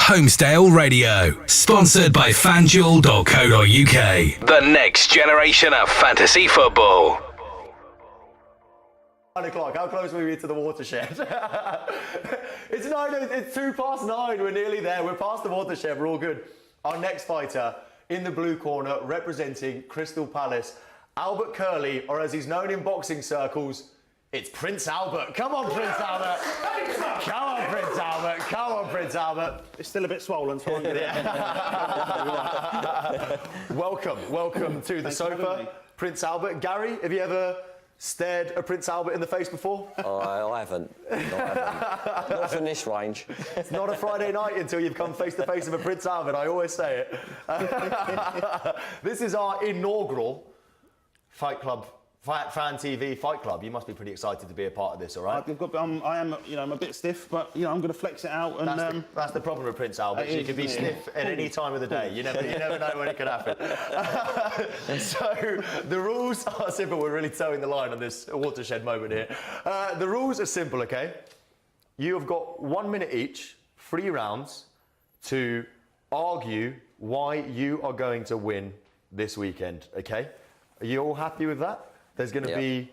Holmesdale Radio. Sponsored by FanDuel.co.uk. The next generation of fantasy football. 9 o'clock. How close are we to the watershed? It's 9. We're nearly there. We're past the watershed. We're all good. Our next fighter in the blue corner, representing Crystal Palace, Albert Curley, or as he's known in boxing circles, it's Prince Albert. Come on, Prince Albert. Come on, Prince Albert. Come on, Prince Albert. It's still a bit swollen, so I'm going Welcome to the sofa, Prince Albert. Gary, have you ever stared a Prince Albert in the face before? I haven't. Not from this range. It's not a Friday night until you've come face to face with a Prince Albert. I always say it. This is our inaugural Fight Club, FanTV Fight Club. You must be pretty excited to be a part of this, all right? I'm a bit stiff, but I'm going to flex it out. And that's the problem with Prince Albert. You can be stiff at any time of the day. You never know when it could happen. So the rules are simple. We're really towing the line on this watershed moment here. The rules are simple, okay? You have got 1 minute each, 3 rounds, to argue why you are going to win this weekend, okay? Are you all happy with that? There's going to be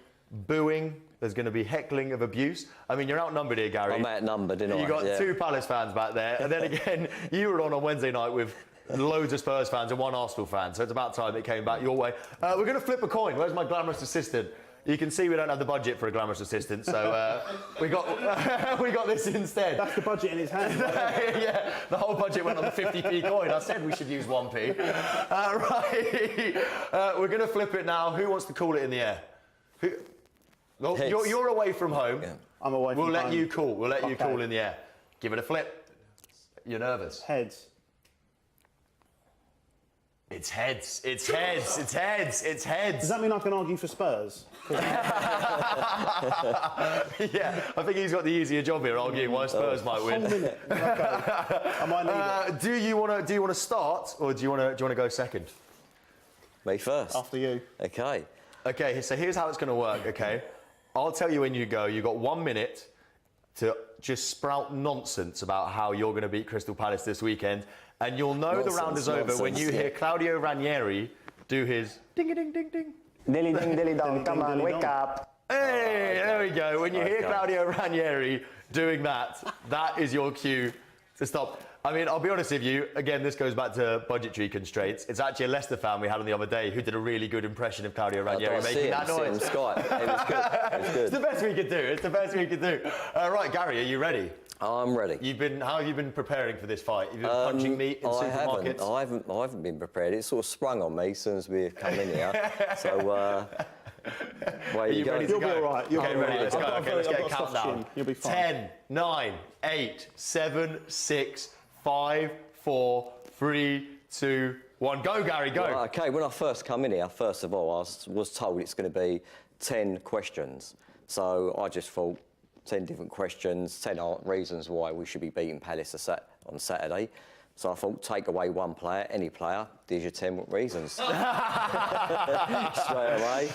booing. There's going to be heckling of abuse. I mean, you're outnumbered here, Gary. I'm outnumbered, didn't I? You got 2 Palace fans back there. And then again, you were on Wednesday night with loads of Spurs fans and 1 Arsenal fan. So it's about time it came back your way. We're going to flip a coin. Where's my glamorous assistant? You can see we don't have the budget for a glamorous assistant, so we got this instead. That's the budget in his hand. Yeah, the whole budget went on the 50p coin. I said we should use 1p. Right, we're going to flip it now. Who wants to call it in the air? Well, you're away from home. Yeah. I'm away from home. We'll let you call. We'll let you call in the air. Give it a flip. You're nervous. Heads. It's heads. It's heads. It's heads. It's heads. Does that mean I can argue for Spurs? Yeah, I think he's got the easier job here, arguing why Spurs might win. 1 minute. Okay. I might need it. Do you want to start, or do you want to go second? Me first. After you. Okay. Okay. So here's how it's going to work. Okay, I'll tell you when you go. You got 1 minute to just sprout nonsense about how you're going to beat Crystal Palace this weekend. And you'll know the round is over when you hear Claudio Ranieri do his ding-a-ding-ding-ding. Dilly-ding-dilly-dong, come on, wake up. Hey, there we go. When you hear Claudio Ranieri doing that, that is your cue to stop. I mean, I'll be honest with you, again, this goes back to budgetary constraints. It's actually a Leicester fan we had on the other day who did a really good impression of Claudio Ranieri making that noise. It was good. It was good. It's the best we could do. It's the best we could do. Right, Gary, are you ready? I'm ready. How have you been preparing for this fight? You've been punching meat in supermarkets? I haven't been prepared. It sort of sprung on me as soon as we come in here. So, where you ready to You'll go? be all right. You'll Okay, be ready, all right. let's go. Okay, let's get a I've got countdown. chin. You'll be fine. 10, 9, 8, 7, 6, 5, 4, 3, 2, 1. Go, Gary, go. Well, okay, when I first come in here, first of all, I was told it's going to be 10 questions. So I just thought 10 different questions, 10 reasons why we should be beating Palace on Saturday. So I thought, take away one player, any player, there's your 10 reasons. Straight away.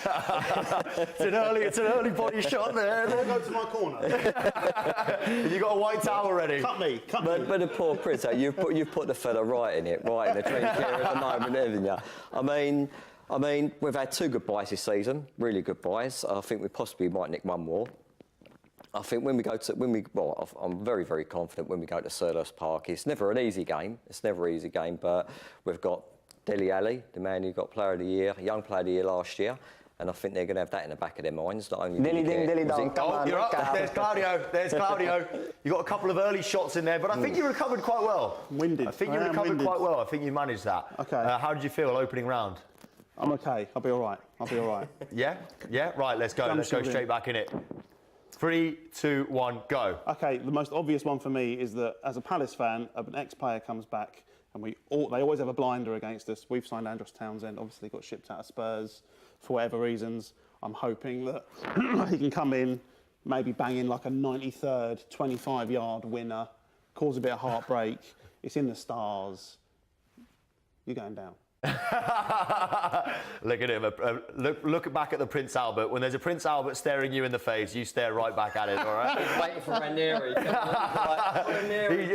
It's an early body shot there. Can I go to my corner? You got a white towel ready. Cut me. But the poor Prince, you've put the fella right in the drink here at the moment, haven't you? I mean, we've had 2 good buys this season, really good buys. I think we possibly might nick 1 more. I think I'm very, very confident when we go to Selhurst Park. It's never an easy game. But we've got Dele Alli, the man who got Player of the Year, Young Player of the Year last year, and I think they're going to have that in the back of their minds. Not only Dilly-ding-dilly-dong, come on, You're wake up. up. There's Claudio. There's Claudio. You got a couple of early shots in there, but I think you recovered quite well. Winded. I think you recovered quite well. I think you managed that. Okay. How did you feel opening round? I'm okay. I'll be all right. Yeah. Right. Let's go. Let's go straight back in it. 3, 2, 1, go. Okay, the most obvious one for me is that as a Palace fan, an ex-player comes back and they always have a blinder against us. We've signed Andros Townsend, obviously got shipped out of Spurs for whatever reasons. I'm hoping that he can come in, maybe bang in like a 93rd, 25-yard winner, cause a bit of heartbreak. It's in the stars. You're going down. Look at him. Look back at the Prince Albert. When there's a Prince Albert staring you in the face, you stare right back at it, all right? Waiting for Ranieri. You're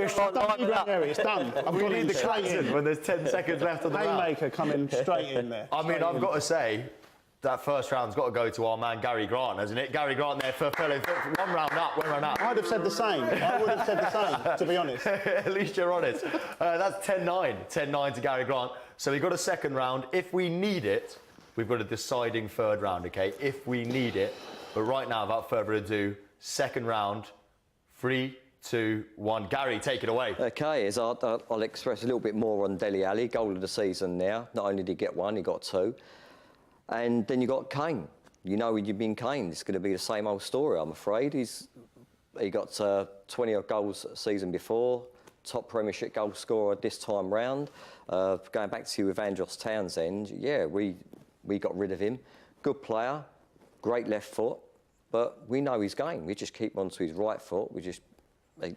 Ranieri, it's done. We need the klaxon when there's 10 seconds left on the round. Haymaker coming straight in there. I mean, I've got to say, that first round's got to go to our man Gary Grant, hasn't it? Gary Grant there for one round up, one round up. I'd have said the same. I would have said the same, to be honest. At least you're honest. That's 10-9. 10-9 to Gary Grant. So we've got a second round. If we need it, we've got a deciding third round, okay? If we need it. But right now, without further ado, second round. 3, 2, 1. Gary, take it away. Okay, I'll express a little bit more on Dele Alli, goal of the season now. Not only did he get one, he got two. And then you got Kane. You know, when you've been Kane, it's going to be the same old story, I'm afraid. He got 20 odd goals a season before, top Premiership goal scorer this time round. Going back to you with Andros Townsend, yeah, we got rid of him. Good player, great left foot, but we know his game. We just keep on to his right foot.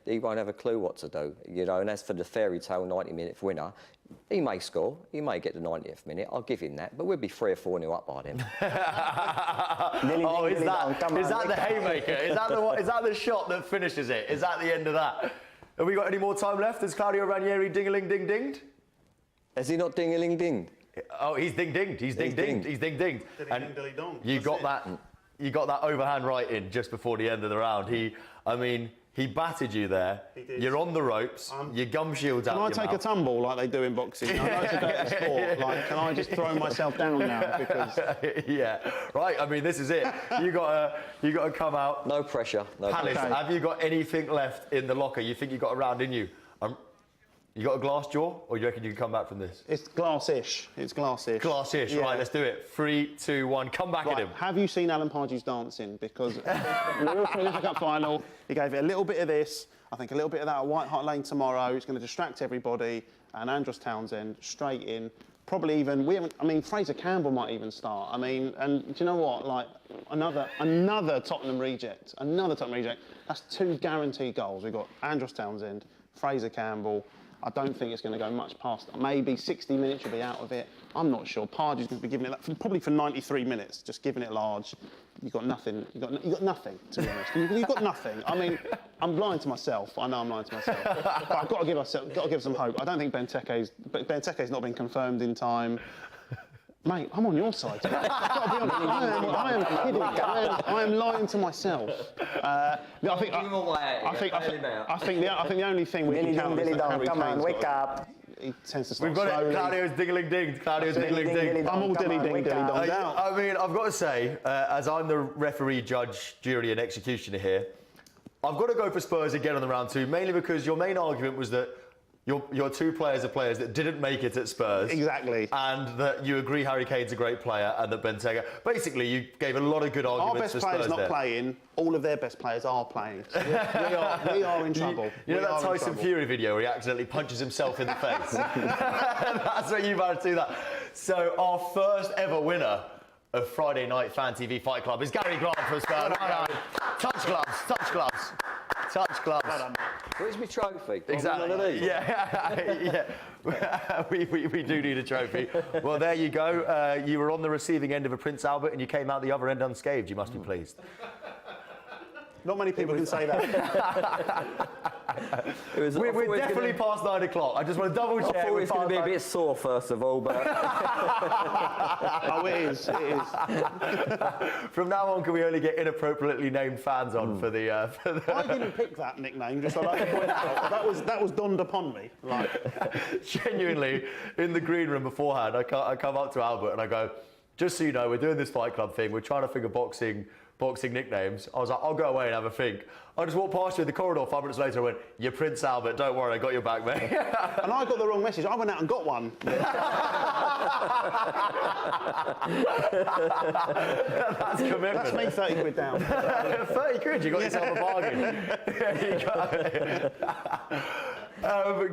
He won't have a clue what to do, you know. And as for the fairy tale 90-minute winner, he may score, he may get the 90th minute, I'll give him that, but we'll be 3 or 4-0 up by then. Oh, is that the haymaker? Is that the shot that finishes it? Is that the end of that? Have we got any more time left? Has Claudio Ranieri ding-a-ling-ding-dinged? Has he not ding-a-ling-dinged? Oh, he's ding-dinged. He's ding-dinged. He's ding-dinged. And you got that overhand right in just before the end of the round. He battered you there. You're on the ropes. Your gum shield's out. Can I take a tumble like they do in boxing? I know it's a dirty sport. Like, can I just throw myself down now? Because yeah, right. I mean, this is it. You got to come out. No pressure. No Palace, pressure. have you got anything left in the locker? You think you got a round in you? You got a glass jaw, or you reckon you can come back from this? it's glass-ish. It's glass-ish. Glass-ish. Yeah. Right, let's do it. 3, 2, 1. Come back at him. Have you seen Alan Pardew's dancing? Because in the European Cup final, he gave it a little bit of this. I think a little bit of that at White Hart Lane tomorrow. It's going to distract everybody. And Andros Townsend straight in. Probably even Fraser Campbell might even start. And do you know what? Like another Tottenham reject. Another Tottenham reject. That's 2 guaranteed goals. We've got Andros Townsend, Fraser Campbell. I don't think it's going to go much past. Maybe 60 minutes you'll be out of it. I'm not sure. Pardew's going to be giving it that probably for 93 minutes, just giving it large. You've got nothing. You got nothing, to be honest. You've got nothing. I'm lying to myself. I know I'm lying to myself. But I've got to give some hope. I don't think Benteke's not been confirmed in time. Mate, I'm on your side. I've got to be honest. I am kidding. I am lying to myself. I think the only thing we can count is that Harry Come on, Kane's wake up. He tends to start We've got slowly. it. Claudio's ding-a-ling-dinged. Claudio's ding-a-ling-dinged. I'm all dilly-ding-dong down. I mean, I've got to say, as I'm the referee, judge, jury and executioner here, I've got to go for Spurs again on the round 2, mainly because your main argument was that your 2 players are players that didn't make it at Spurs. Exactly. And that you agree Harry Kane's a great player and that Benteke... Basically, you gave a lot of good arguments for Spurs. Our best players there. not playing, all of their best players are playing. So we are in trouble. You know that Tyson Fury video where he accidentally punches himself in the face? That's what you managed to do that. So our first ever winner of Friday Night FanTV Fight Club is Gary Grant for Spurs. Touch gloves. Where's my trophy? Exactly. Yeah. we do need a trophy. Well, there you go. You were on the receiving end of a Prince Albert and you came out the other end unscathed. You must be pleased. Not many people can say that. We're definitely past 9 o'clock. I just want to double check. I thought it was going to be a bit sore first of all, but Oh, it is. from now on, can we only get inappropriately named fans on for the? I didn't pick that nickname. Just I'd like to point out that was dawned upon me. Like, Genuinely, in the green room beforehand, I come up to Albert and I go, just so you know, we're doing this Fight Club thing. We're trying to figure boxing nicknames. I was like, I'll go away and have a think. I just walked past you in the corridor 5 minutes later. I went, you're Prince Albert. Don't worry, I got your back, mate. and I got the wrong message. I went out and got one. That's commitment. That's me 30 quid down. 30 quid, you got yourself a bargain.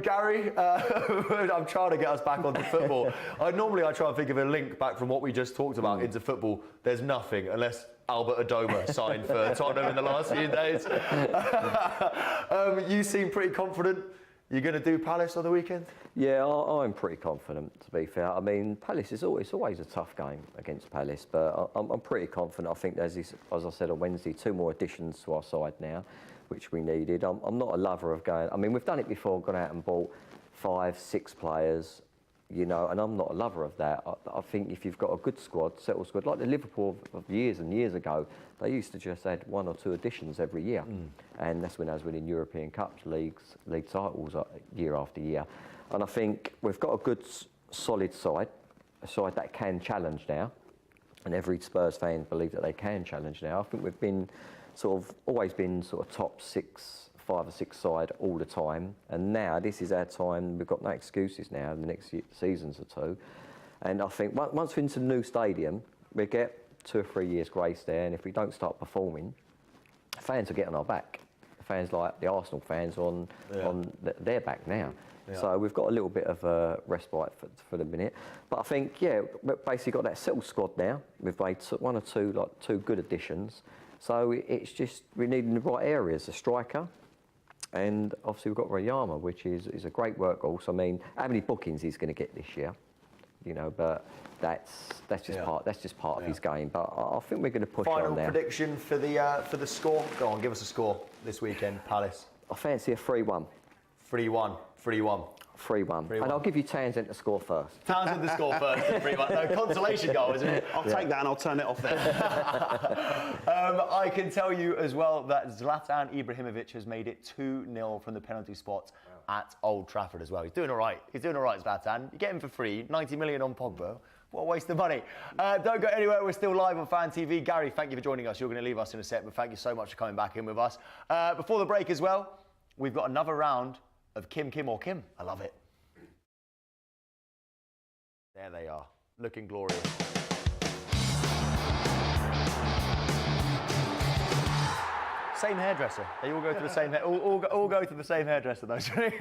Gary, I'm trying to get us back onto football. Normally I try and think of a link back from what we just talked about into football. There's nothing, unless Albert Adoma signed for Tottenham in the last few days. You seem pretty confident You going to do Palace on the weekend? Yeah, I'm pretty confident, to be fair. I mean, Palace is always a tough game against Palace, but I'm pretty confident. I think there's, as I said on Wednesday, 2 more additions to our side now, which we needed. I'm not a lover of going... I mean, we've done it before, gone out and bought 5, 6 players, you know, and I'm not a lover of that. I think if you've got a good squad, settled squad, like the Liverpool of years and years ago, they used to just add 1 or 2 additions every year. And that's when I was winning European Cups, league titles year after year. And I think we've got a good, solid side, a side that can challenge now. And every Spurs fan believes that they can challenge now. I think we've been always been top 6, 5 or 6 side all the time. And now this is our time. We've got no excuses now in the next seasons or 2. And I think once we're into the new stadium, we get 2 or 3 years grace there. And if we don't start performing, fans will get on our back. Fans like the Arsenal fans on their back now. Yeah. So we've got a little bit of a respite for the minute. But I think, yeah, we've basically got that settled squad now. We've made 1 or 2 2 good additions. So it's just, we need in the right areas, a striker. And obviously we've got Rayama, which is a great workhorse. I mean, how many bookings he's going to get this year? You know, but that's just part of his game. But I think we're going to push on there. Final prediction for the score. Go on, give us a score this weekend, Palace. I fancy a 3-1. 3-1. 3-1. 3-1. And I'll give you Townsend to score first. Townsend to score first. 3-1. No, consolation goal, isn't it? I'll take that and I'll turn it off there. I can tell you as well that Zlatan Ibrahimovic has made it 2-0 from the penalty spot at Old Trafford as well. He's doing all right. He's doing all right, Zlatan. You get him for free. 90 million on Pogba. What a waste of money. Don't go anywhere. We're still live on FanTV. Gary, thank you for joining us. You're going to leave us in a sec, but thank you so much for coming back in with us. Before the break as well, we've got another round of Kim, Kim or Kim. I love it. There they are, looking glorious. Same hairdresser. They all go to the same all go to the same hairdresser, those three.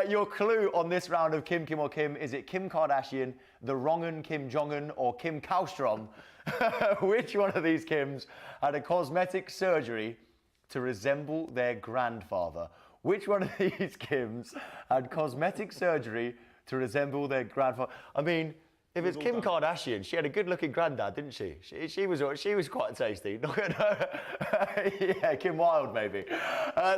Your clue on this round of Kim, Kim or Kim, is it Kim Kardashian, the wrong-un Kim Jong-un, or Kim Kallstrom? Which one of these Kims had a cosmetic surgery to resemble their grandfather? Which one of these Kims had cosmetic surgery to resemble their grandfather? I mean, if it's Kim Kardashian, she had a good-looking granddad, didn't she? She was quite tasty. Yeah, Kim Wilde, maybe.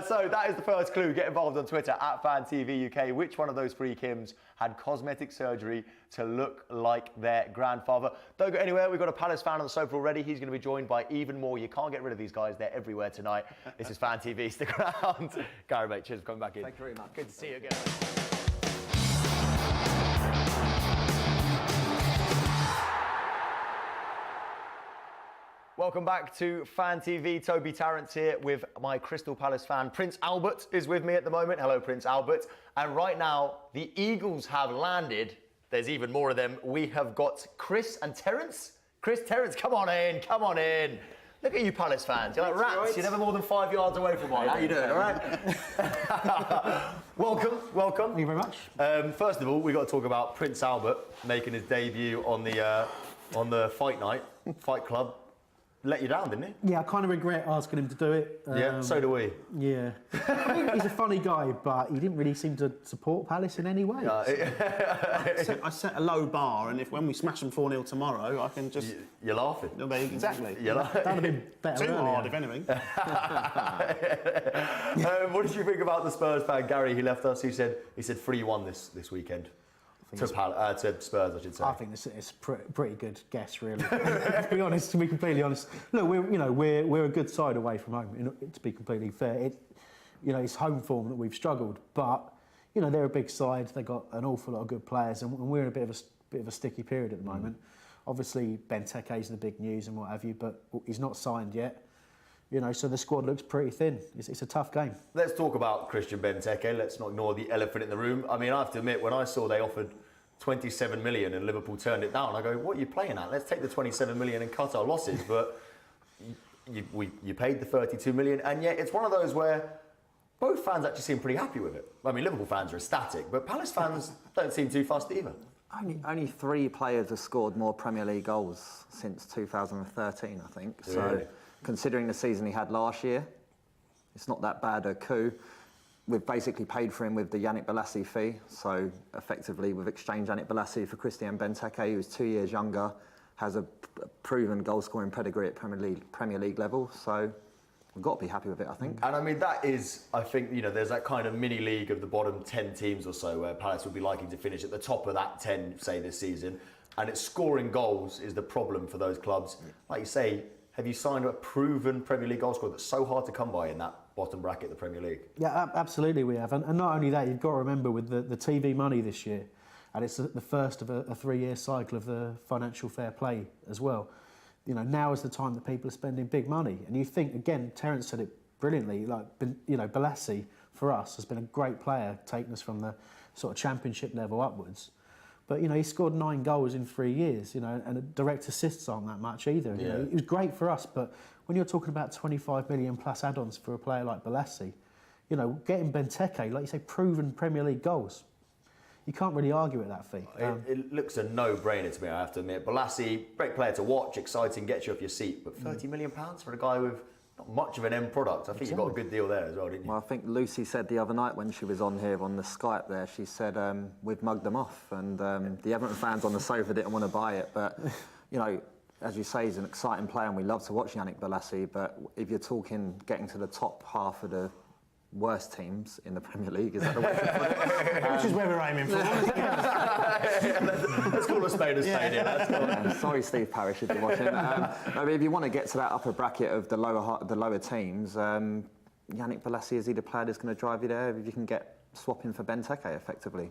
So that is the first clue. Get involved on Twitter at FanTV UK. Which one of those 3 Kims had cosmetic surgery to look like their grandfather? Don't go anywhere. We've got a Palace fan on the sofa already. He's going to be joined by even more. You can't get rid of these guys. They're everywhere tonight. This is FanTV. Stick around. Gary, mate, cheers for coming back in. Thank you very much. Good to see you again. Welcome back to FanTV. Toby Tarrant here with my Crystal Palace fan. Prince Albert is with me at the moment. Hello, Prince Albert. And right now, the Eagles have landed. There's even more of them. We have got Chris and Terence. Chris, Terence, come on in, come on in. Look at you Palace fans. You're like rats. You're never more than 5 yards away from one. How you doing, all right? Welcome. Thank you very much. First of all, we've got to talk about Prince Albert making his debut on the fight night, Fight Club. Let you down, didn't he? Yeah, I kind of regret asking him to do it. Yeah, so do we. Yeah. I mean, he's a funny guy, but he didn't really seem to support Palace in any way. I set a low bar, and when we smash them 4-0 tomorrow, I can just... You're laughing. Exactly. You're laughing. That'd have been better Too earlier. hard, if anything. What did you think about the Spurs fan, Gary? He left us. He said 3-1 this weekend. To Spurs, I should say. I think it's a pretty good guess, really. To be honest, to be completely honest, look, we're a good side away from home. To be completely fair, it's home form that we've struggled, but they're a big side. They've got an awful lot of good players, and we're in a bit of a sticky period at the moment. Obviously, Benteke is the big news and what have you, but he's not signed yet. So the squad looks pretty thin. It's a tough game. Let's talk about Christian Benteke. Let's not ignore the elephant in the room. I mean, I have to admit, when I saw they offered 27 million and Liverpool turned it down, I go, what are you playing at? Let's take the 27 million and cut our losses. But you paid the 32 million, and yet it's one of those where both fans actually seem pretty happy with it. I mean, Liverpool fans are ecstatic, but Palace fans don't seem too fussed either. Only 3 players have scored more Premier League goals since 2013, I think. So, considering the season he had last year, it's not that bad a coup. we've basically paid for him with the Yannick Bolasie fee. So effectively, we've exchanged Yannick Bolasie for Christian Benteke, who's 2 years younger, has a proven goal-scoring pedigree at Premier League level. So we've got to be happy with it, I think. And I mean, that is, I think, you know, there's that kind of mini league of the bottom 10 teams or so where Palace would be liking to finish at the top of that 10, say, this season. And it's scoring goals is the problem for those clubs. Like you say, have you signed a proven Premier League goal scorer that's so hard to come by in that bottom bracket of the Premier League? Yeah, absolutely we have. And not only that, you've got to remember with the TV money this year, and it's the first of a 3-year cycle of the financial fair play as well. You know, now is the time that people are spending big money. And you think, again, Terence said it brilliantly, like, you know, Bolasie, for us, has been a great player, taking us from the sort of championship level upwards. But, you know, he scored 9 goals in 3 years, you know, and direct assists aren't that much either. You know, it was great for us, but when you're talking about 25 million plus add-ons for a player like Bolasie, you know, getting Benteke, like you say, proven Premier League goals, you can't really argue with that fee. It looks a no-brainer to me, I have to admit. Bolasie, great player to watch, exciting, gets you off your seat, but £30 million for a guy with not much of an end product. I think you got a good deal there as well, didn't you? Well, I think Lucy said the other night when she was on here on the Skype there, she said, we've mugged them off, and the Everton fans on the sofa didn't want to buy it. But, you know, as you say, he's an exciting player, and we love to watch Yannick Bolasie, but if you're talking getting to the top half of the worst teams in the Premier League, is that the way to put it? Which is where we're aiming for. Let's call a spade here. That's cool. Sorry, Steve Parish, if you're watching. Maybe if you want to get to that upper bracket of the lower teams, Yannick Bolasie, is he the player that's going to drive you there if you can get swapping for Benteke effectively?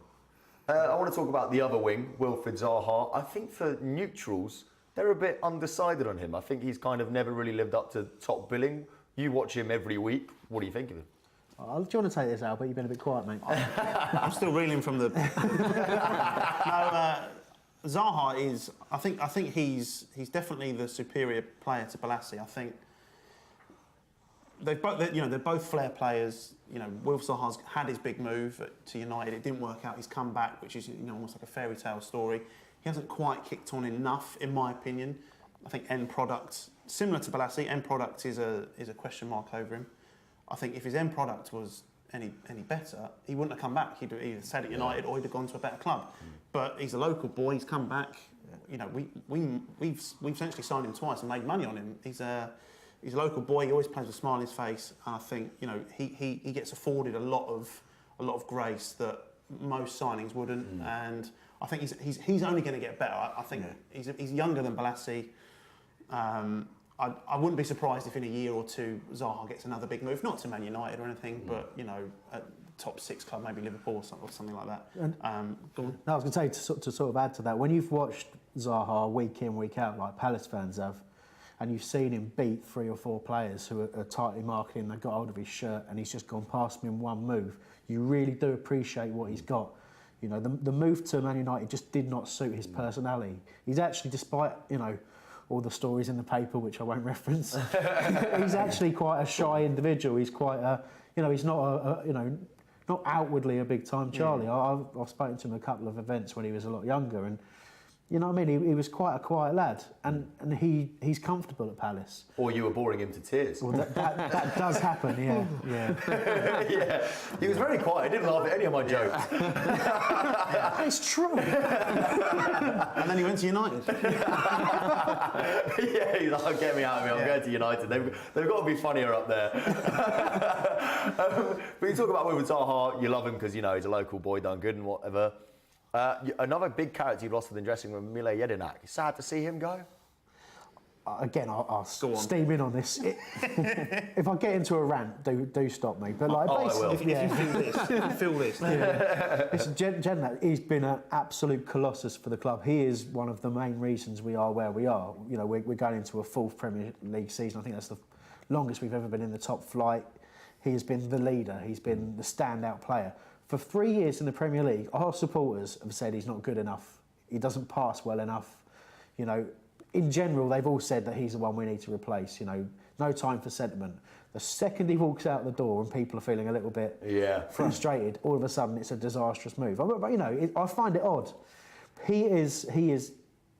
I want to talk about the other wing, Wilfried Zaha. I think for neutrals, they're a bit undecided on him. I think he's kind of never really lived up to top billing. You watch him every week. What do you think of him? Do you want to take this, Albert? You've been a bit quiet, mate. I'm still reeling from the. Zaha is. I think he's definitely the superior player to Bolasie. I think they're both flair players. You know, Wilf Zaha's had his big move to United. It didn't work out. He's come back, which is, you know, almost like a fairy tale story. He hasn't quite kicked on enough, in my opinion. I think end product, similar to Bolasie, end product is a question mark over him. I think if his end product was any better, he wouldn't have come back. He'd either stayed at United or he'd have gone to a better club. But he's a local boy. He's come back. You know, we've essentially signed him twice and made money on him. He's a local boy. He always plays with a smile on his face. And I think, you know, he gets afforded a lot of grace that most signings wouldn't. And I think he's only going to get better. I think he's younger than Bolasie. I wouldn't be surprised if in a year or two Zaha gets another big move, not to Man United or anything, but, you know, a top 6 club, maybe Liverpool or something like that. No, I was going to say, to sort of add to that, when you've watched Zaha week in, week out, like Palace fans have, and you've seen him beat 3 or 4 players who are tightly marking him, they've got hold of his shirt, and he's just gone past him in one move, you really do appreciate what he's got. You know, the move to Man United just did not suit his personality. He's actually, despite, you know, all the stories in the paper, which I won't reference, he's actually quite a shy individual. He's quite a, you know, he's not not outwardly a big-time Charlie. I've spoken to him a couple of events when he was a lot younger, and you know what I mean? He was quite a quiet lad, and he's comfortable at Palace. Or you were boring him to tears. Well, that does happen, yeah. Yeah, he was very quiet. He didn't laugh at any of my jokes. It's true. And then he went to United. Yeah, he's like, oh, get me out of here. I'm going to United. They've got to be funnier up there. But you talk about Wilfried Zaha, you love him because, you know, he's a local boy, done good and whatever. Another big character you've lost in the dressing room, Mile Jedinak. It's sad to see him go. Again, I'll steam in on this. If I get into a rant, do stop me. But like, I will. If you feel this. Listen, Jedinak, he's been an absolute colossus for the club. He is one of the main reasons we are where we are. You know, we're going into a 4th Premier League season. I think that's the longest we've ever been in the top flight. He has been the leader. He's been the standout player. For 3 years in the Premier League, our supporters have said he's not good enough. He doesn't pass well enough. You know, in general, they've all said that he's the one we need to replace. You know, no time for sentiment. The second he walks out the door and people are feeling a little bit frustrated, all of a sudden it's a disastrous move. But you know, I find it odd. He is.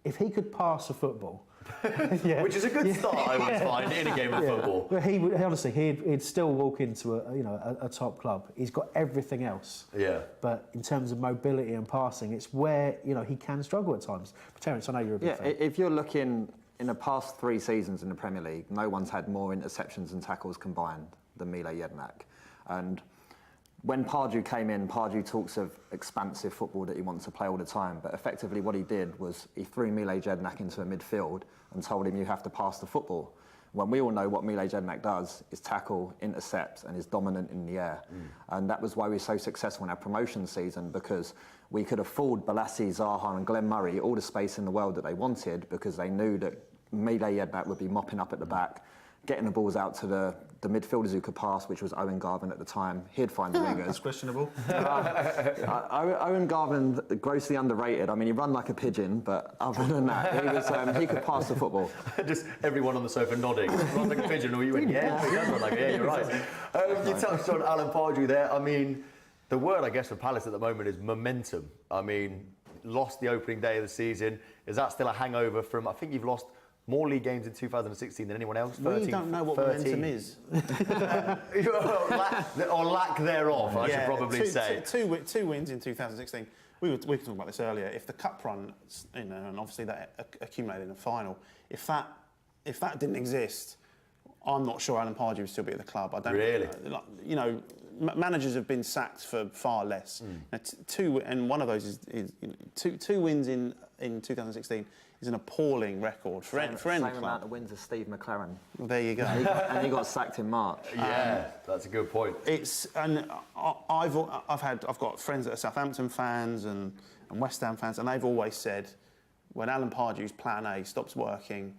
If he could pass a football, Yeah. Which is a good start, I always find, in a game of football. But he would honestly, he'd still walk into a top club. He's got everything else. Yeah. But in terms of mobility and passing, it's where he can struggle at times. But Terence, I know you're a big fan. If you're looking in the past 3 seasons in the Premier League, no one's had more interceptions and tackles combined than Mile Jedinak. And when Pardew came in, Pardew talks of expansive football that he wants to play all the time, but effectively what he did was he threw Mile Jedinak into a midfield and told him you have to pass the football. When we all know what Mile Jedinak does is tackle, intercept, and is dominant in the air. And that was why we were so successful in our promotion season, because we could afford Balassi, Zaha and Glenn Murray all the space in the world that they wanted, because they knew that Mile Jedinak would be mopping up at the back, getting the balls out to the midfielders who could pass, which was Owen Garvin at the time. He'd find the wingers. That's questionable. Owen Garvin, grossly underrated. I mean, he ran like a pigeon, but other than that, he could pass the football. Just everyone on the sofa nodding. Run like a pigeon, or you went, yeah, he does run like you're right. You touched on Alan Pardew there. I mean, the word, I guess, for Palace at the moment is momentum. I mean, lost the opening day of the season. Is that still a hangover from, I think you've lost more league games in 2016 than anyone else. 13, We don't know what 13. momentum is. or lack thereof, I should probably say. Two wins in 2016. We were talking about this earlier. If the cup run, and obviously that accumulated in the final, if that didn't exist, I'm not sure Alan Pardew would still be at the club. I don't really. Managers have been sacked for far less. And one of those is two wins in 2016. Is an appalling record for any club. Same amount of wins as Steve McLaren. Well, there you go. And he got sacked in March. Yeah, that's a good point. I've got friends that are Southampton fans and West Ham fans, and they've always said when Alan Pardew's plan A stops working,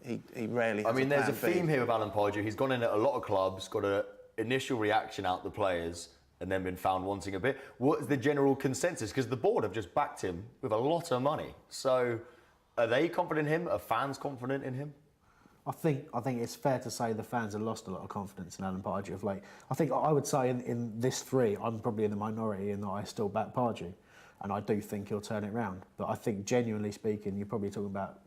he rarely has there's a plan B. theme here with Alan Pardew. He's gone in at a lot of clubs, got an initial reaction out the players, and then been found wanting a bit. What is the general consensus? Because the board have just backed him with a lot of money. So are they confident in him? Are fans confident in him? I think it's fair to say the fans have lost a lot of confidence in Alan Pardew of late. I think I would say in this 3, I'm probably in the minority in that I still back Pardew, and I do think he'll turn it round. But I think, genuinely speaking, you're probably talking about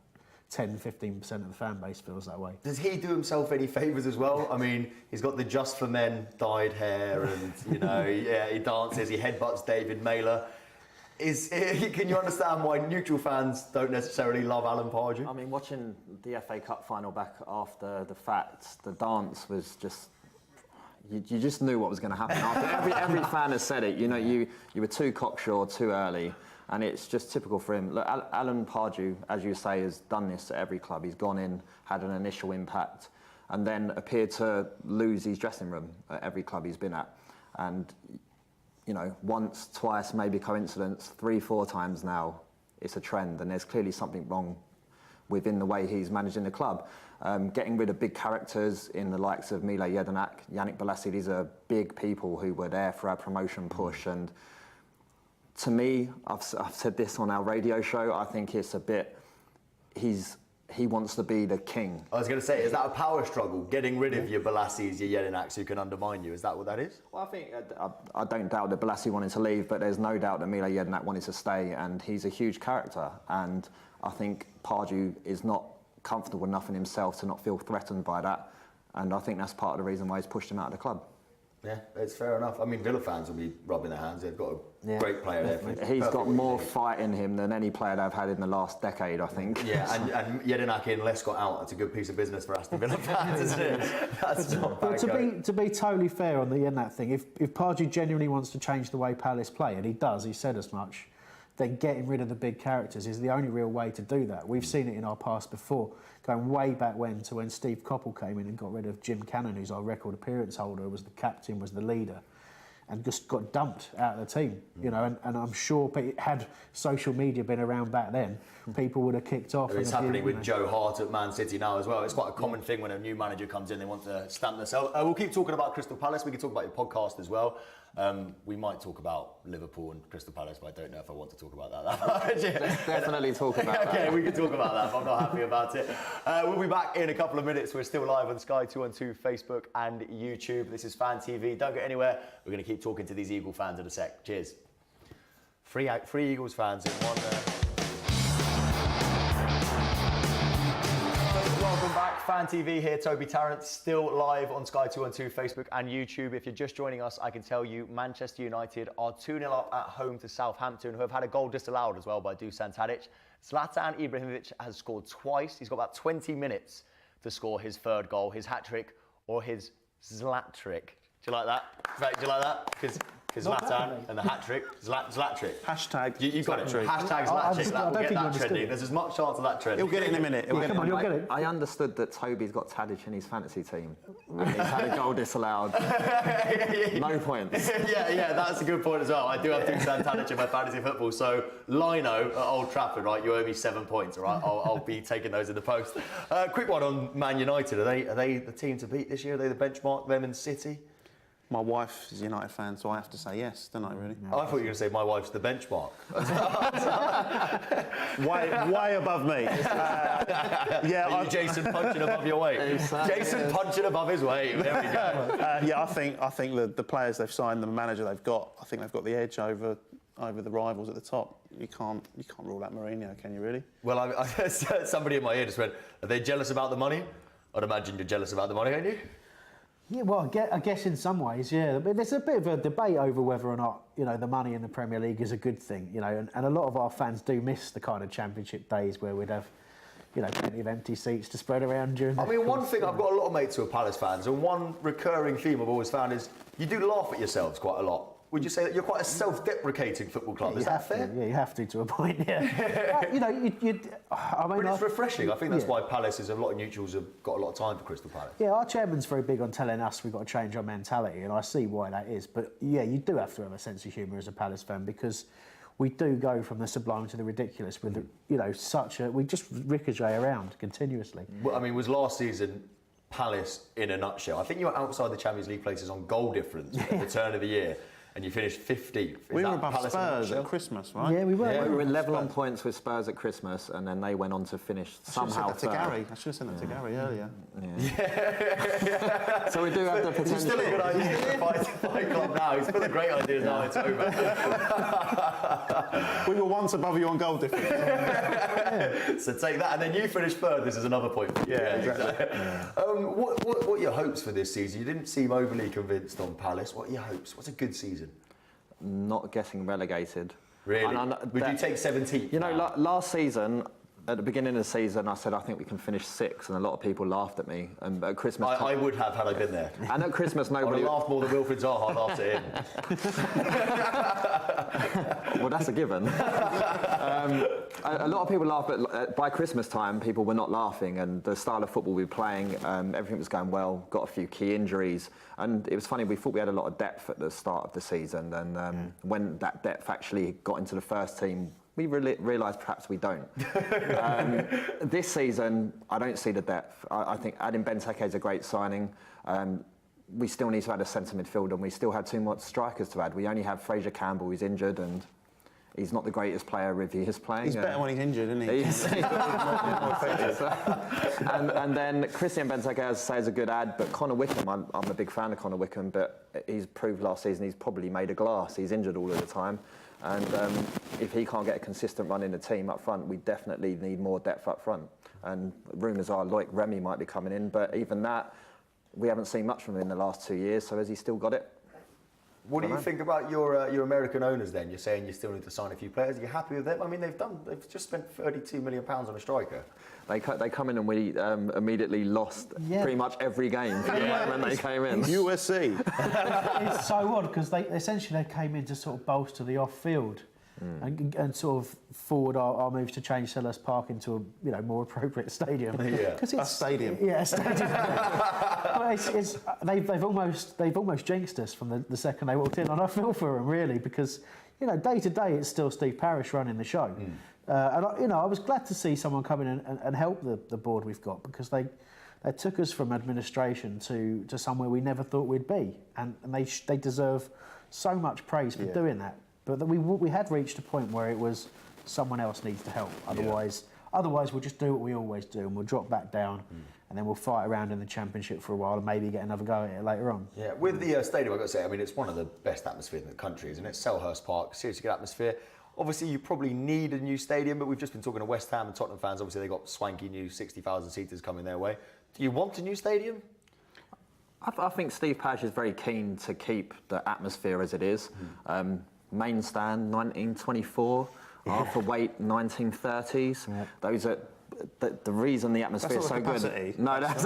10-15% of the fan base feels that way. Does he do himself any favours as well? I mean, he's got the Just for Men dyed hair, and he dances, he headbutts David Mailer. Can you understand why neutral fans don't necessarily love Alan Pardew? I mean, watching the FA Cup final back after the fact, the dance was just... You just knew what was going to happen. After every fan has said it. You were too cocksure, too early, and it's just typical for him. Look, Alan Pardew, as you say, has done this at every club. He's gone in, had an initial impact, and then appeared to lose his dressing room at every club he's been at. And once, twice, maybe coincidence, 3-4 times now, it's a trend, and there's clearly something wrong within the way he's managing the club. Getting rid of big characters in the likes of Mile Jedinak, Yannick Balassi, these are big people who were there for our promotion push. And to me, I've said this on our radio show, I think it's a bit, he wants to be the king. I was going to say, is that a power struggle? Getting rid of your Balassis, your Jedinaks who can undermine you, is that what that is? Well, I think, I don't doubt that Balassi wanted to leave, but there's no doubt that Mile Jedinak wanted to stay, and he's a huge character. And I think Pardew is not comfortable enough in himself to not feel threatened by that. And I think that's part of the reason why he's pushed him out of the club. Yeah, it's fair enough. I mean, Villa fans will be rubbing their hands. They've got a great player there. He's got more fight in him than any player they've had in the last decade, I think. Yeah, and Jedinak in Lescott out. That's a good piece of business for Aston Villa fans, isn't it? That's not bad. But to be totally fair on the Jedinak thing, if Pardew genuinely wants to change the way Palace play, and he does, he said as much, then getting rid of the big characters is the only real way to do that. We've seen it in our past before, going way back when Steve Coppell came in and got rid of Jim Cannon, who's our record appearance holder, was the captain, was the leader, and just got dumped out of the team. And I'm sure had social media been around back then, people would have kicked off. It's happening with Joe Hart at Man City now as well. It's quite a common thing when a new manager comes in, they want to stamp themselves. We'll keep talking about Crystal Palace. We can talk about your podcast as well. We might talk about Liverpool and Crystal Palace, but I don't know if I want to talk about that much. Let's definitely talk about that. Okay, we can talk about that, but I'm not happy about it. We'll be back in a couple of minutes. We're still live on Sky 212, Facebook and YouTube. This is FanTV. Don't go anywhere. We're going to keep talking to these Eagle fans in a sec. Cheers. Three Eagles fans in one... FanTV here, Toby Tarrant, still live on Sky 212, Facebook and YouTube. If you're just joining us, I can tell you Manchester United are 2-0 up at home to Southampton, who have had a goal disallowed as well by Dusan Tadic. Zlatan Ibrahimovic has scored twice. He's got about 20 minutes to score his third goal, his hat-trick or his Zlat-trick. Do you like that? Do you like that? Because Zlatan and the hat-trick, Zlat-trick. Hashtag You got it. Zlat-trick. Hashtag Zlat-trick. That will get that trending. There's as much chance of that trending. He'll get it in a minute. Come on, you'll get it. I understood that Toby's got Tadic in his fantasy team. And he's had a goal disallowed. No points. Yeah, that's a good point as well. I do have Dusan Tadic in my fantasy football. So, Lino at Old Trafford, right? You owe me 7 points, all right? I'll be taking those in the post. Quick one on Man United. Are they the team to beat this year? Are they the benchmark? Them and City? My wife is a United fan, so I have to say yes, don't I, really? Oh, I thought you were going to say my wife's the benchmark. way above me. Are you Jason punching above your weight? Jason punching above his weight. There we go. I think the players they've signed, the manager they've got, I think they've got the edge over the rivals at the top. You can't rule out Mourinho, can you really? Well, somebody in my ear just went, are they jealous about the money? I'd imagine you're jealous about the money, aren't you? Yeah, well, I guess in some ways, yeah. But there's a bit of a debate over whether or not, the money in the Premier League is a good thing, and a lot of our fans do miss the kind of Championship days where we'd have, plenty of empty seats to spread around during the... I mean, one thing, I've got a lot of mates who are Palace fans, and one recurring theme I've always found is you do laugh at yourselves quite a lot. Would you say that you're quite a self-deprecating football club? Is that fair? Yeah, you have to a point, yeah. But it's refreshing. I think that's why Palace is a lot of neutrals have got a lot of time for Crystal Palace. Yeah, our chairman's very big on telling us we've got to change our mentality, and I see why that is. But yeah, you do have to have a sense of humour as a Palace fan, because we do go from the sublime to the ridiculous with, we just ricochet around continuously. Well, I mean, was last season Palace in a nutshell? I think you were outside the Champions League places on goal difference at the turn of the year. And you finished 15th. We were above Spurs at Christmas, right? Yeah, we were. Yeah, we were level on points with Spurs at Christmas, and then they went on to finish somehow third. I should have said that to Gary earlier. Yeah. So we do have the potential. It's still a good idea to fight club now. He's put a great idea now. It's over. We were once above you on goal difference. So take that, and then you finish third. This is another point for you. Yeah, exactly. What are your hopes for this season? You didn't seem overly convinced on Palace. What are your hopes? What's a good season? Not getting relegated. Really? Would you take 17th? Last season, at the beginning of the season, I said I think we can finish 6th, and a lot of people laughed at me. And at Christmas, I would have had I been there. And at Christmas, nobody laughed more than Wilfred Zaha laughed at him. Well, that's a given. A lot of people laugh, but by Christmas time, people were not laughing, and the style of football we were playing, everything was going well. Got a few key injuries, and it was funny. We thought we had a lot of depth at the start of the season, and when that depth actually got into the first team, we realised perhaps we don't. This season, I don't see the depth. I think adding Benteke is a great signing. We still need to add a centre midfielder, and we still had 2 more strikers to add. We only have Fraser Campbell, who's injured, and he's not the greatest player if he is playing. He's better when he's injured, isn't he? And then Christian Benteke, as I say, is a good ad, but Connor Wickham, I'm a big fan of Connor Wickham, but he's proved last season he's probably made of glass. He's injured all of the time. And if he can't get a consistent run in the team up front, we definitely need more depth up front. And rumours are Loic Remy might be coming in, but even that, we haven't seen much from him in the last 2 years, so has he still got it? What do you think about your American owners then? You're saying you still need to sign a few players. Are you happy with them? I mean, they've just spent £32 million on a striker. They come in and we immediately lost pretty much every game when they came in. USC. It's so odd because they essentially came in to sort of bolster the off-field and sort of forward our moves to change Selhurst Park into a more appropriate stadium. Yeah, a stadium. Yeah, a stadium. Well, they've almost jinxed us from the second they walked in, and I feel for them really because day to day it's still Steve Parish running the show. And I was glad to see someone come in and help the board we've got because they took us from administration to somewhere we never thought we'd be, and they deserve so much praise for doing that. But that we had reached a point where it was someone else needs to help. Otherwise we'll just do what we always do and we'll drop back down and then we'll fight around in the Championship for a while and maybe get another go at it later on. Yeah, with the stadium, I've got to say, I mean, it's one of the best atmospheres in the country, isn't it? Selhurst Park, seriously good atmosphere. Obviously, you probably need a new stadium, but we've just been talking to West Ham and Tottenham fans. Obviously, they got swanky new 60,000 seaters coming their way. Do you want a new stadium? I think Steve Parish is very keen to keep the atmosphere as it is. Main stand 1924, Arthur Waite 1930s. Yeah. Those are the reason the atmosphere is so good. No, that's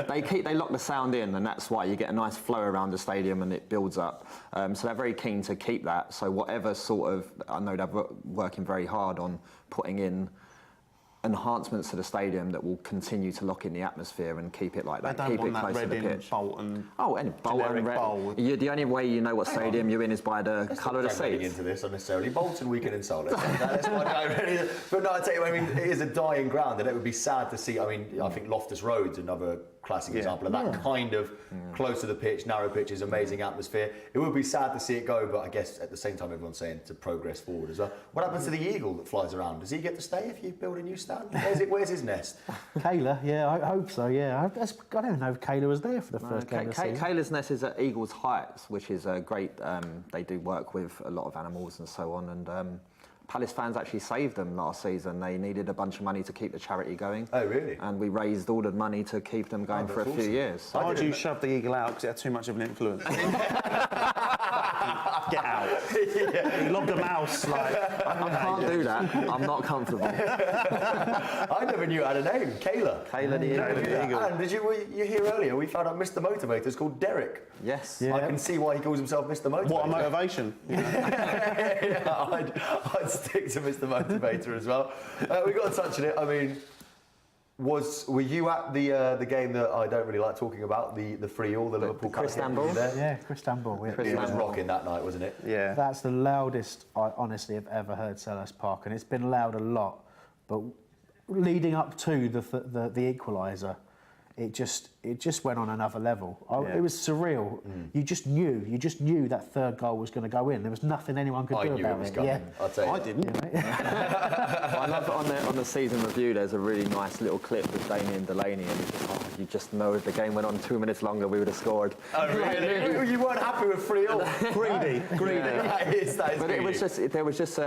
they lock the sound in, and that's why you get a nice flow around the stadium and it builds up. So they're very keen to keep that. So whatever sort of, I know they're working very hard on putting in enhancements to the stadium that will continue to lock in the atmosphere and keep it like that, keep it close to the pitch. Bolton. Oh, and Bolton, the only way you know what stadium you're in is by the colour of the seats. Into this unnecessarily. Bolton weekend in Seoul. That's what I really. But no, I tell you, I mean, it is a dying ground, and it would be sad to see. I mean, I think Loftus Road's another classic example of that kind of close to the pitch, narrow pitches, amazing atmosphere. It would be sad to see it go, but I guess at the same time, everyone's saying to progress forward as well. What happens to the eagle that flies around? Does he get to stay if you build a new stand? Where's his nest? Kayla, yeah, I hope so, yeah. I don't know if Kayla was there for the first game of the season. Kayla's nest is at Eagles Heights, which is a great, they do work with a lot of animals and so on, and Palace fans actually saved them last season. They needed a bunch of money to keep the charity going. Oh, really? And we raised all the money to keep them going for a few years. Why did you shove the eagle out because it had too much of an influence? Get out. You lobbed a mouse. Like, I can't do that. I'm not comfortable. I never knew it had a name. Kayla. Kayla the eagle. And did you hear earlier, we found out Mr. Motivator is called Derek. Yes. Yeah. I can see why he calls himself Mr. Motivator. What a motivation. I'd stick to Mr. Motivator as well. We got to touch on it. I mean, were you at the game that I don't really like talking about, the 3-3, the Liverpool Istanbul? Yeah, Istanbul. It was rocking that night, wasn't it? Yeah. That's the loudest I honestly have ever heard Selhurst Park, and it's been loud a lot. But leading up to the equaliser, it just went on another level. It was surreal. You just knew that third goal was going to go in. There was nothing anyone could do about it. I knew it was coming. Yeah. I'll tell you. I didn't. I love on the season review. There's a really nice little clip with Damien Delaney, and you just know if the game went on 2 minutes longer, we would have scored. Oh really? You weren't happy with 3-3? Greedy. That is but greedy. There was just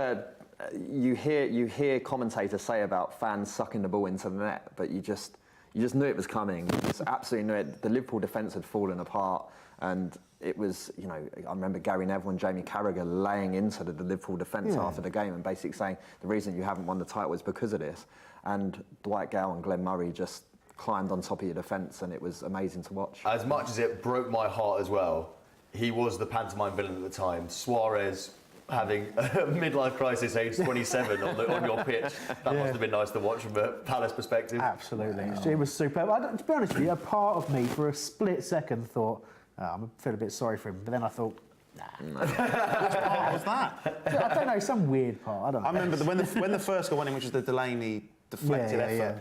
you hear commentators say about fans sucking the ball into the net, but you just knew it was coming. You just absolutely knew it. The Liverpool defence had fallen apart, and it was, I remember Gary Neville and Jamie Carragher laying into the Liverpool defence after the game and basically saying the reason you haven't won the title is because of this. And Dwight Gale and Glenn Murray just climbed on top of your defence, and it was amazing to watch. As much as it broke my heart as well, he was the pantomime villain at the time. Suarez having a midlife crisis, age 27, on your pitch. That must have been nice to watch from a Palace perspective. Absolutely. It was superb. To be honest with you, a part of me for a split second thought, I feel a bit sorry for him, but then I thought, nah. Which part was that? I don't know, some weird part. I don't know. I remember when the first goal went in, which was the Delaney deflected effort,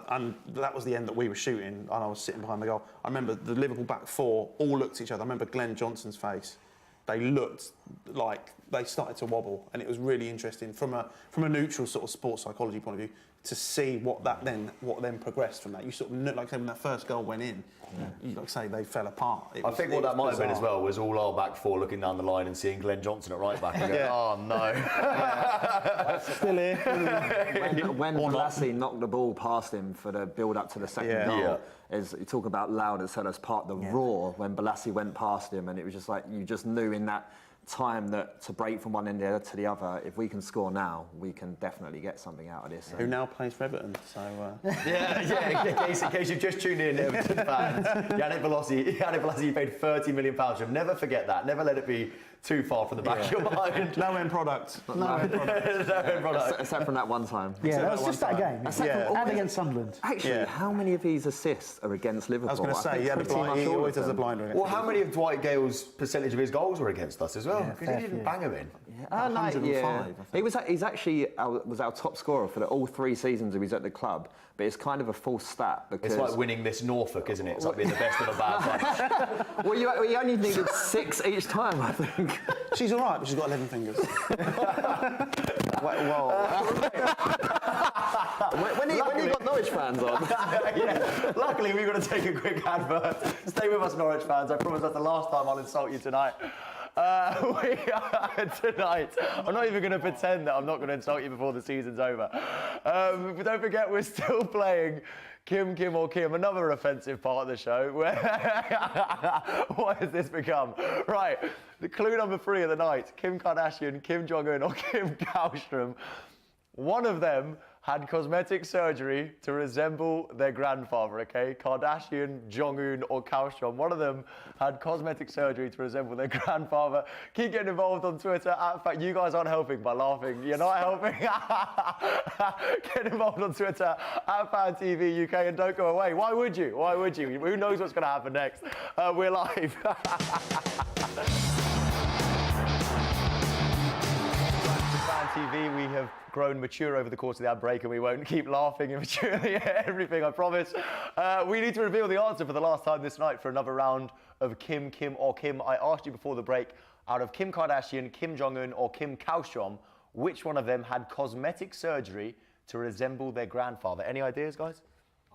and that was the end that we were shooting, and I was sitting behind the goal. I remember the Liverpool back four all looked at each other. I remember Glenn Johnson's face. They looked like they started to wobble, and it was really interesting from a neutral sort of sports psychology point of view to see what then progressed from that. You sort of knew, like when that first goal went in, you like say they fell apart. I think what that might have been as well was all our back four looking down the line and seeing Glenn Johnson at right back and going, oh no. Still here. When Bolasie knocked the ball past him for the build up to the second goal, is you talk about loud at Selhurst Park, the roar when Bolasie went past him, and it was just like you just knew in that time that to break from one end to the other, if we can score now, we can definitely get something out of this. Who now plays for Everton, so... In case you've just tuned in, Everton fans, Yannick Bolasie, you paid £30 million. You'll never forget that. Never let it be too far from the back of your mind. Low-end product. Except from that one time. Yeah, that was just that game. And against Sunderland. Actually, how many of these assists are against Liverpool? I was going to say, he always does a blinder. Well, how many of Dwight Gale's percentage of his goals were against us as well? Because he didn't bang them in. 105. He's actually was our top scorer for all 3 seasons he was at the club. But it's kind of a false stat because it's like winning Miss Norfolk, isn't it? It's like being the best of a bad bunch. Well, he only needed 6 each time, I think. She's all right, but she's got 11 fingers. When he got Norwich fans on. Luckily, we've got to take a quick advert. Stay with us, Norwich fans. I promise that's the last time I'll insult you tonight. Tonight, I'm not even going to pretend that I'm not going to insult you before the season's over. But don't forget, we're still playing Kim, Kim or Kim, another offensive part of the show. What has this become? Right, the clue number 3 of the night, Kim Kardashian, Kim Jong-un or Kim Kallstrom. One of them had cosmetic surgery to resemble their grandfather, okay? Kardashian, Jong-un or Kallstrom. One of them had cosmetic surgery to resemble their grandfather. Keep getting involved on Twitter. In fact, you guys aren't helping by laughing. You're not helping. Get involved on Twitter at FanTV UK and don't go away. Why would you? Why would you? Who knows what's going to happen next? We're live. FanTV, we have grown mature over the course of the ad break and we won't keep laughing immaturely at everything, I promise. We need to reveal the answer for the last time this night for another round of Kim, Kim or Kim. I asked you before the break, out of Kim Kardashian, Kim Jong-un or Kim Kallstrom, which one of them had cosmetic surgery to resemble their grandfather? Any ideas, guys?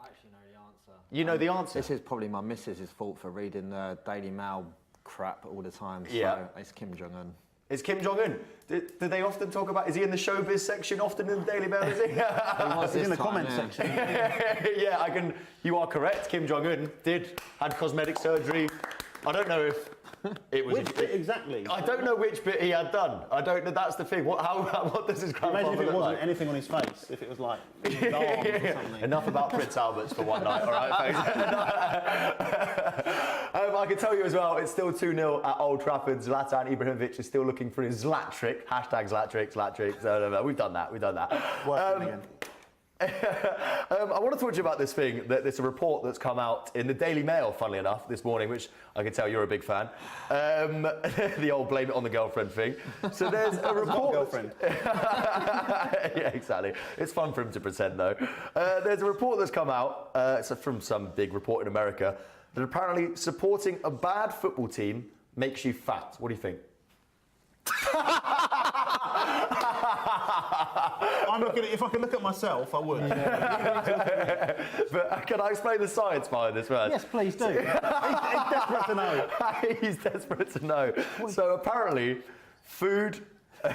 I actually know the answer. You know the answer? This is probably my missus' fault for reading the Daily Mail crap all the time. So Yeah. it's Kim Jong-un. It's Kim Jong-un. Do they often talk about, is he in the showbiz section often in the Daily Mail, is he? He's in the comments section. Yeah, you are correct. Kim Jong-un had cosmetic surgery. I don't know if it was... Which bit exactly? I don't know which bit he had done. I don't know, that's the thing. What does his grandfather Imagine if it look wasn't like? anything on his face, if it was like his arms or something. Enough about Prince Albert's for one night, all right, folks? I can tell you as well, it's still 2-0 at Old Trafford. Zlatan Ibrahimovic is still looking for his Zlat trick. Hashtag Zlat trick. We've done that. Working again. I want to talk to you about this thing. There's a report that's come out in the Daily Mail, funnily enough, this morning, which I can tell you're a big fan. The old blame it on the girlfriend thing. So there's a report. Girlfriend. Yeah, exactly. It's fun for him to pretend, though. There's a report that's come out. It's from some big report in America that apparently supporting a bad football team makes you fat. What do you think? I'm looking at, if I could look at myself, I would. But can I explain the science behind this first? Yes, please do. He's desperate to know. He's desperate to know. So apparently, food,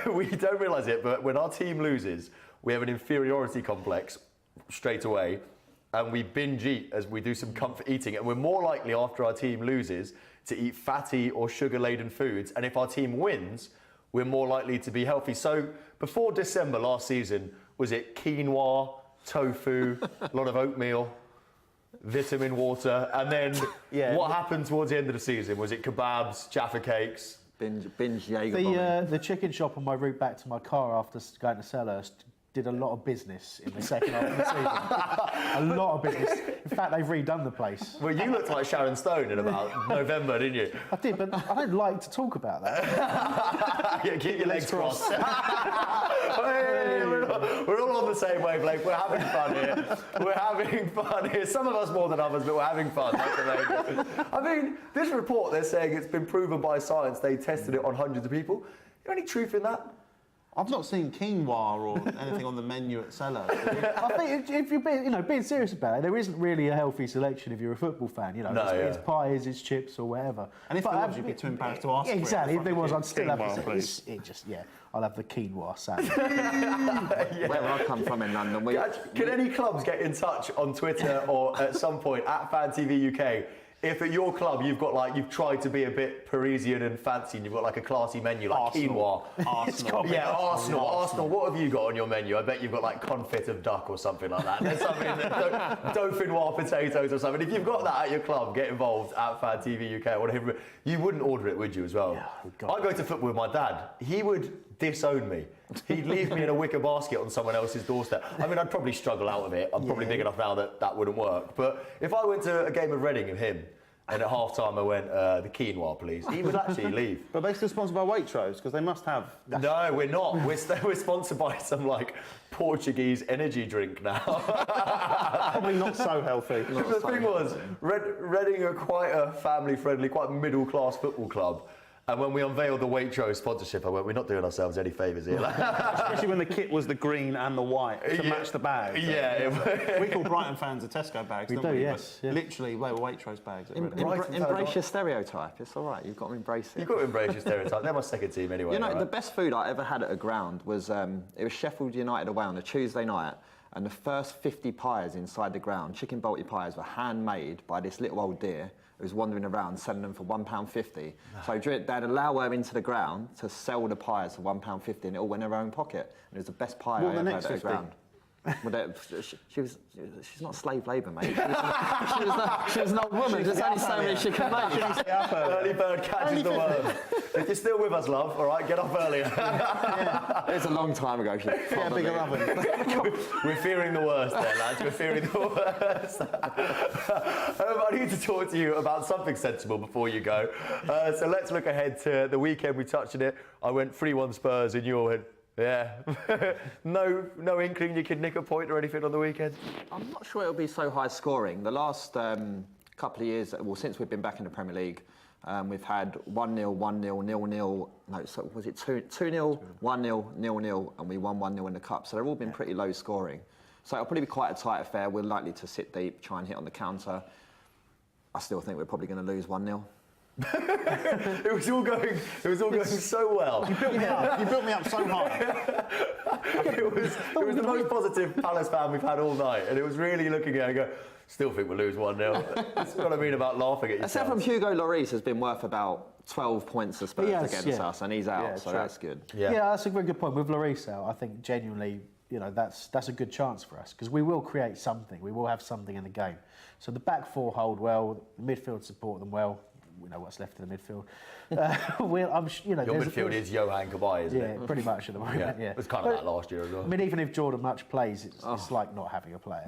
we don't realise it, but when our team loses, we have an inferiority complex straight away, and we binge eat as we do some comfort eating, and we're more likely after our team loses to eat fatty or sugar-laden foods, and if our team wins, we're more likely to be healthy. So before December last season, was it quinoa, tofu, a lot of oatmeal, vitamin water, and then what happened towards the end of the season? Was it kebabs, Jaffa cakes? Binge Jaeger bombing. The chicken shop on my route back to my car after going to Selhurst did a lot of business in the second half of the season. A lot of business. In fact, they've redone the place. Well, you looked like Sharon Stone in about November, didn't you? I did, but I don't like to talk about that. Yeah, keep your legs crossed. Hey, we're all on the same wavelength. We're having fun here. Some of us more than others, but we're having fun. That's the main thing. I mean, this report, they're saying it's been proven by science. They tested it on hundreds of people. Is there any truth in that? I've not seen quinoa or anything on the menu at Sellers. I think if you're being serious about it, there isn't really a healthy selection if you're a football fan. It's pies, it's chips, or whatever. And if there was, you'd be too embarrassed to ask for it. Exactly. If there was, I'd still have Quinoa, it. I'll have the quinoa salad. Where I come from in London, Can any clubs get in touch on Twitter or at some point at FanTV UK? If at your club you've tried to be a bit Parisian and fancy and you've got like a classy menu like Arsenal. quinoa. Arsenal. Yeah, Arsenal. What have you got on your menu? I bet you've got like confit of duck or something like that. There's something dauphinoise potatoes or something. If you've got that at your club, get involved at FanTV UK or whatever. You wouldn't order it, would you, as well? Yeah, I go to football with my dad. He would disown me. He'd leave me in a wicker basket on someone else's doorstep. I mean, I'd probably struggle out of it. I'm probably big enough now that wouldn't work. But if I went to a game of Reading with him, and at half-time I went, the quinoa, please, he would actually leave. But are they still sponsored by Waitrose? Because they must have. No, we're not. We're sponsored by some, like, Portuguese energy drink now. Probably not so healthy. The thing was, Reading are quite a family-friendly, quite middle-class football club. And when we unveiled the Waitrose sponsorship, I went, we're not doing ourselves any favours here. Especially when the kit was the green and the white to match the bag. Yeah. We call Brighton fans the Tesco bags, don't we? Yes. But literally, they were Waitrose bags. Embrace your stereotype. It's all right. You've got to embrace it. You've got to embrace your stereotype. They're my second team anyway. The best food I ever had at a ground was it was Sheffield United away on a Tuesday night, And the first 50 pies inside the ground, chicken balti pies, were handmade by this little old dear who was wandering around selling them for £1.50. So they'd allow her into the ground to sell the pies for £1.50, and it all went in her own pocket. And it was the best pie I ever had at the ground. Well, she's not slave labour, mate. She was an old woman. There's only so many she can make. Early bird catches the worm. If you're still with us, love, all right, get up earlier. It's a long time ago. Bigger oven. We're fearing the worst there, lads. We're fearing the worst. I need to talk to you about something sensible before you go. So let's look ahead to the weekend. We touched on it. I went 3-1 Spurs and you went, yeah. no inkling you could nick a point or anything on the weekend? I'm not sure it'll be so high scoring. The last couple of years, well, since we've been back in the Premier League, we've had 1-0, 1-0, 0-0. No, so was it 2-0, 1-0, 0-0, and we won 1-0 in the Cup. So they've all been pretty low scoring. So it'll probably be quite a tight affair. We're likely to sit deep, try and hit on the counter. I still think we're probably going to lose 1-0. It was all going so well. You built me up so high. It was the most positive Palace fan we've had all night, and it was really looking at it and go, still think we'll lose 1-0. That's what I mean about laughing at yourself. Except from Hugo Lloris has been worth about 12 points of Spurs against us, and he's out, so that's good. Yeah, that's a very good point. With Lloris out, I think genuinely, that's a good chance for us, because we will create something. We will have something in the game. So the back four hold well, the midfield support them well. We know what's left in the midfield. Your midfield is Johan Kabay, isn't it? Yeah, pretty much at the moment. Yeah. It was kind of that last year as well. I mean, even if Jordan Much plays, it's like not having a player.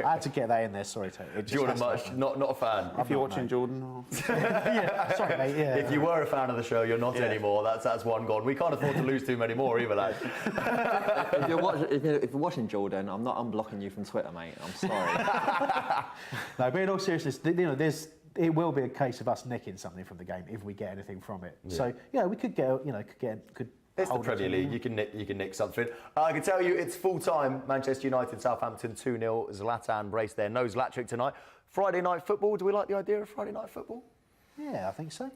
I had to get that in there. Sorry, Toby. Jordan Much, not a fan. If you're watching Jordan, yeah, sorry, mate. Yeah. If you were a fan of the show, you're not anymore. That's one gone. We can't afford to lose too many more either, lads. If you're watching Jordan, I'm not unblocking you from Twitter, mate. I'm sorry. No, but in all seriousness, it will be a case of us nicking something from the game if we get anything from it. Yeah. So we could get. It's the Premier League. You can nick something. I can tell you, it's full time. Manchester United, Southampton 2-0. Zlatan braced their nose. Lat-trick tonight. Friday night football. Do we like the idea of Friday night football? Yeah, I think so.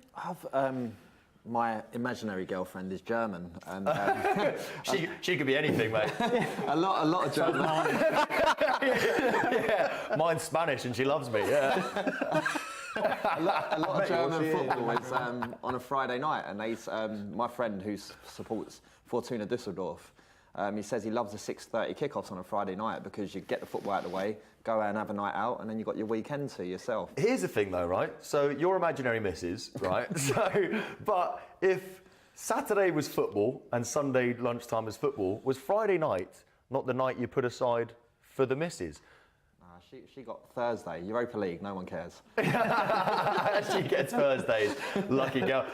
My imaginary girlfriend is German, and she could be anything, mate. a lot of German. Yeah, mine's Spanish, and she loves me. Yeah. a lot of German football is on a Friday night, and my friend who supports Fortuna Düsseldorf, he says he loves the 6:30 kickoffs on a Friday night because you get the football out of the way, go out and have a night out, and then you've got your weekend to yourself. Here's the thing, though, right? So your imaginary misses, right? But if Saturday was football and Sunday lunchtime was football, was Friday night not the night you put aside for the misses? She got Thursday, Europa League, no one cares. She gets Thursdays, lucky girl.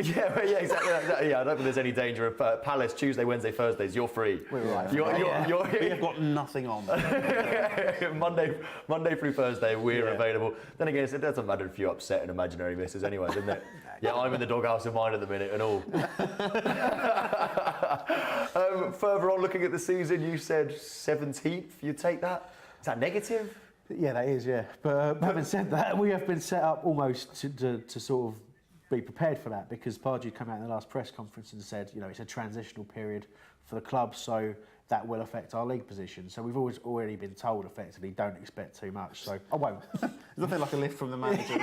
Yeah, exactly. Yeah, I don't think there's any danger of Palace Tuesday, Wednesday, Thursdays. You're free. We're right. We have got nothing on. Monday through Thursday, we're available. Then again, it doesn't matter if you're upset and imaginary misses anyway, doesn't it? Yeah, I'm in the doghouse of mine at the minute and all. Further on, looking at the season, you said 17th. You take that? Is that negative? Yeah, that is, yeah. But having said that, we have been set up almost to sort of be prepared for that, because Pardew came out in the last press conference and said, it's a transitional period for the club, so that will affect our league position. So we've already been told, effectively, don't expect too much. So I won't. There's nothing like a lift from the manager.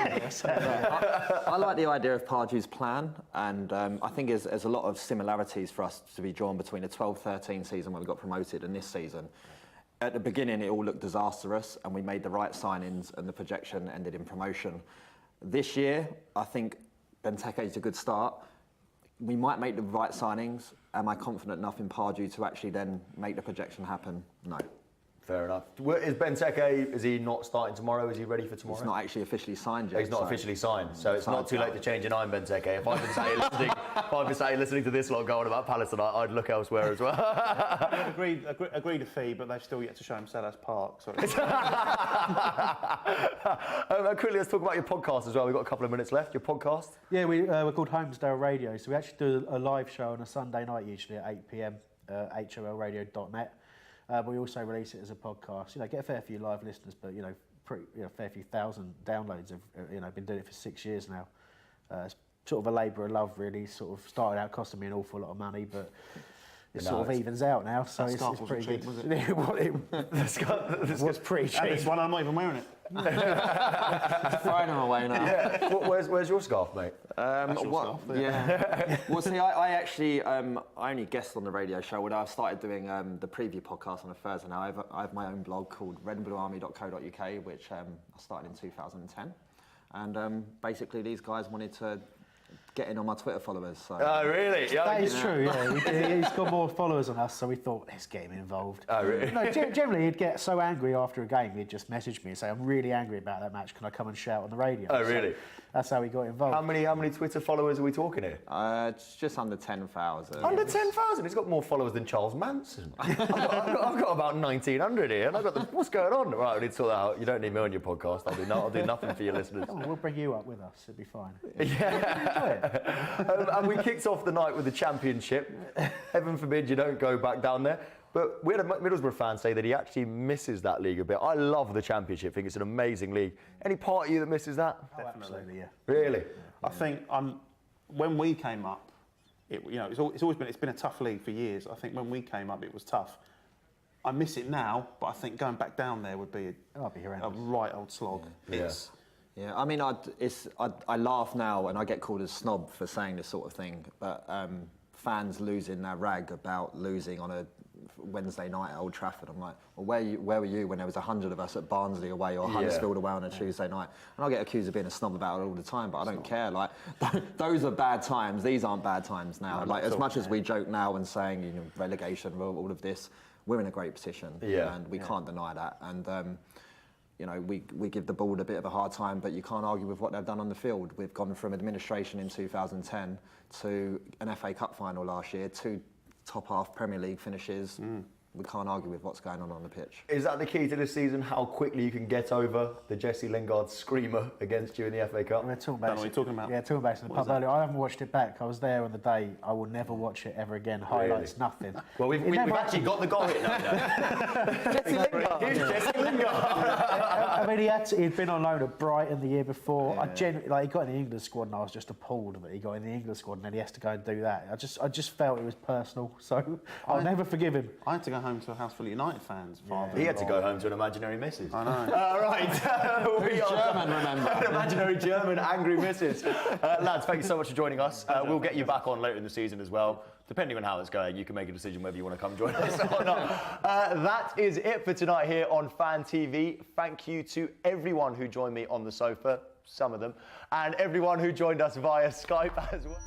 I like the idea of Pardew's plan, and I think there's a lot of similarities for us to be drawn between the 12-13 season when we got promoted and this season. At the beginning, it all looked disastrous, and we made the right signings, and the projection ended in promotion. This year, I think Benteke is a good start. We might make the right signings. Am I confident enough in Pardew to actually then make the projection happen? No. Fair enough. Is Benteke, is he not starting tomorrow? Is he ready for tomorrow? He's not actually officially signed yet. He's not officially signed, so it's not too late to change your mind, Benteke. If I've been sat here listening to this lot going about Palace tonight, I'd look elsewhere as well. Agreed a fee, but they've still yet to show him Selhurst Park. Quickly, let's talk about your podcast as well. We've got a couple of minutes left. Your podcast? Yeah, we're called Holmesdale Radio. So we actually do a live show on a Sunday night, usually at 8 p.m, holradio.net. But we also release it as a podcast. Get a fair few live listeners, but fair few thousand downloads. Have been doing it for 6 years now. It's sort of a labour of love, really. Sort of started out costing me an awful lot of money, but it sort of evens out now, so it's scarf pretty wasn't good. cheap, was it was pretty cheap. And this one, I'm not even wearing it. Throwing them away now. Yeah. Where's your scarf, mate? Scarf, Yeah. Well, see, I actually I only guested on the radio show when I started doing the preview podcast on a Thursday. Now I have my own blog called redandbluearmy.co.uk, which I started in 2010, and basically these guys wanted to get in on my Twitter followers. So. Oh, really? Yeah, That is true, yeah. He's got more followers than us, so we thought, let's get him involved. Oh, really? No, generally, he'd get so angry after a game, he'd just message me and say, I'm really angry about that match, can I come and shout on the radio? Oh, really? So that's how he got involved. How many Twitter followers are we talking here? It's just under 10,000. Under 10,000? He's got more followers than Charles Manson. I've got about 1,900 here, and I've got what's going on? Right, we need to sort that out. You don't need me on your podcast. I'll do nothing for your listeners. Oh, we'll bring you up with us, it'll be fine. And we kicked off the night with the championship. Heaven forbid you don't go back down there. But we had a Middlesbrough fan say that he actually misses that league a bit. I love the championship. I think it's an amazing league. Any part of you that misses that? Oh, absolutely, yeah. Really? I think when we came up, it's been a tough league for years. I think when we came up, it was tough. I miss it now, but I think going back down there would be a right old slog. Yeah, I mean, I laugh now and I get called a snob for saying this sort of thing, but fans losing their rag about losing on a Wednesday night at Old Trafford. I'm like, well, where were you when there was 100 of us at Barnsley away or Huddersfield away on a Tuesday night? And I get accused of being a snob about it all the time, but I don't care. Like, those are bad times. These aren't bad times now. Like, as much as we joke now and saying, relegation, all of this, we're in a great position, and we can't deny that. And we give the board a bit of a hard time, but you can't argue with what they've done on the field. We've gone from administration in 2010 to an FA Cup final last year, 2 top half Premier League finishes. We can't argue with what's going on the pitch. Is that the key to this season? How quickly you can get over the Jesse Lingard screamer against you in the FA Cup? We're talking about Don't know what you're talking about. Yeah, talking about it in the pub earlier. I haven't watched it back. I was there on the day. I will never watch it ever again. Highlights, nothing. Well, we've actually got the goal hit now. Jesse Lingard. Here's Jesse Lingard. I mean, he'd been on loan at Brighton the year before. He got in the England squad, and I was just appalled that he got in the England squad, and then he has to go and do that. I just felt it was personal, so I'll never forgive him. I had to go home to a house full of United fans. He had to go home to an imaginary missus. I know. Right. We are German, remember? An imaginary German angry missus. Lads, thank you so much for joining us. We'll get you back on later in the season as well. Depending on how it's going, you can make a decision whether you want to come join us or not. That is it for tonight here on FanTV. Thank you to everyone who joined me on the sofa, some of them, and everyone who joined us via Skype as well.